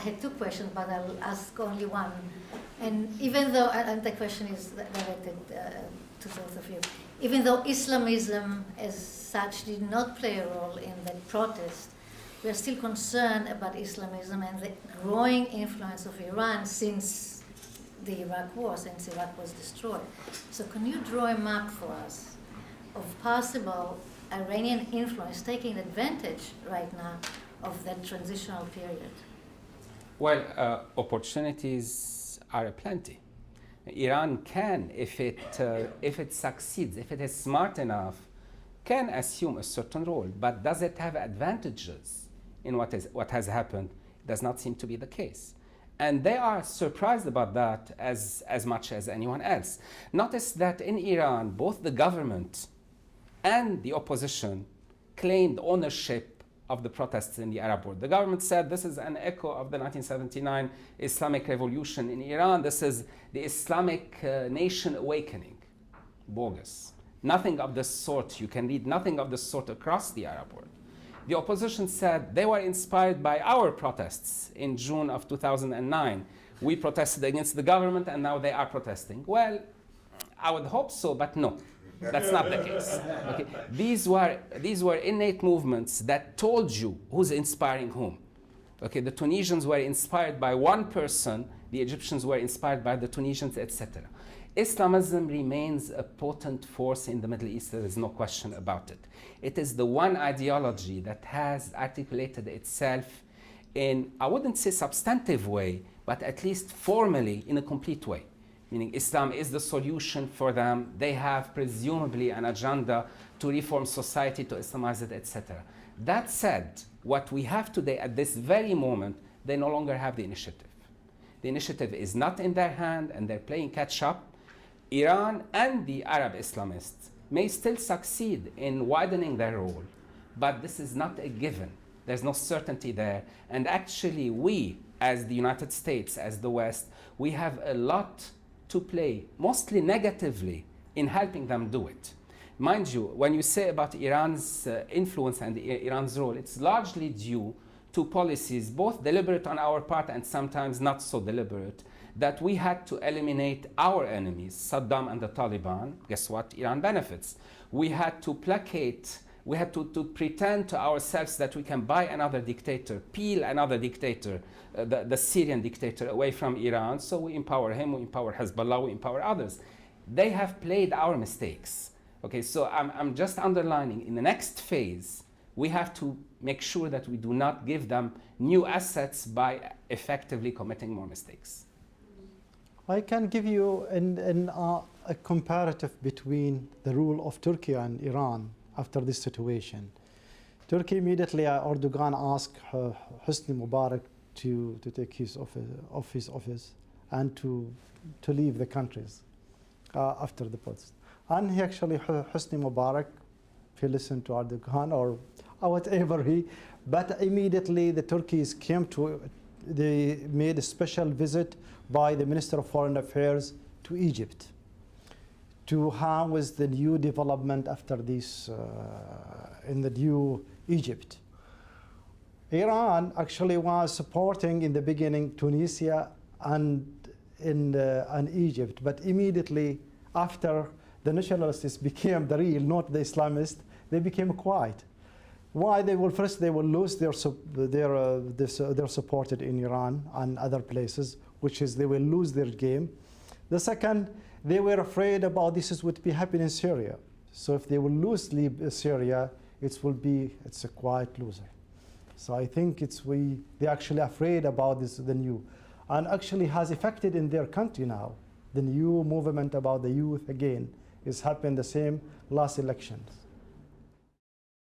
had two questions, but I'll ask only one. And even though, and the question is directed to both of you, even though Islamism as such did not play a role in the protest, we are still concerned about Islamism and the growing influence of Iran since the Iraq War, since Iraq was destroyed. So can you draw a map for us of possible Iranian influence taking advantage right now of that transitional period? Well, opportunities are aplenty. Iran can, if it succeeds, if it is smart enough, can assume a certain role. But does it have advantages in what has happened? Does not seem to be the case. And they are surprised about that as much as anyone else. Notice that in Iran, both the government and the opposition claimed ownership of the protests in the Arab world. The government said this is an echo of the 1979 Islamic revolution in Iran. This is the Islamic nation awakening. Bogus. Nothing of this sort. You can read nothing of this sort across the Arab world. The opposition said they were inspired by our protests in June of 2009. We protested against the government and now they are protesting. Well, I would hope so, but no. That's not the case. Okay. These were innate movements that told you who's inspiring whom. Okay, the Tunisians were inspired by one person, the Egyptians were inspired by the Tunisians, etc. Islamism remains a potent force in the Middle East, there is no question about it. It is the one ideology that has articulated itself in, I wouldn't say substantive way, but at least formally in a complete way. Meaning Islam is the solution for them. They have presumably an agenda to reform society, to Islamize it, etc. That said, what we have today at this very moment, they no longer have the initiative. The initiative is not in their hand and they're playing catch up. Iran and the Arab Islamists may still succeed in widening their role, but this is not a given. There's no certainty there. And actually we, as the United States, as the West, we have a lot to play, mostly negatively, in helping them do it. Mind you, when you say about Iran's influence and Iran's role, it's largely due to policies, both deliberate on our part and sometimes not so deliberate, that we had to eliminate our enemies, Saddam and the Taliban. Guess what? Iran benefits. We had to placate, we had to pretend to ourselves that we can buy another dictator, peel another dictator, the Syrian dictator, away from Iran. So we empower him, we empower Hezbollah, we empower others. They have played our mistakes. Okay, so I'm just underlining, in the next phase, we have to make sure that we do not give them new assets by effectively committing more mistakes. I can give you a comparative between the rule of Turkey and Iran after this situation. Turkey immediately, Erdogan asked Hosni Mubarak to take his office and to leave the countries after the protest. And he actually, Hosni Mubarak, he listened to Erdogan or whatever but immediately the Turkeys they made a special visit by the Minister of Foreign Affairs to Egypt to house the new development after this in the new Egypt. Iran actually was supporting in the beginning Tunisia and Egypt, but immediately after the nationalists became the real, not the Islamists, they became quiet. Why? They will lose their support in Iran and other places, which is they will lose their game. The second, they were afraid about this would be happening in Syria. So if they will lose Syria, it's a quiet loser. So I think they're actually afraid about the new, and actually has affected in their country now. The new movement about the youth again is happening the same last elections.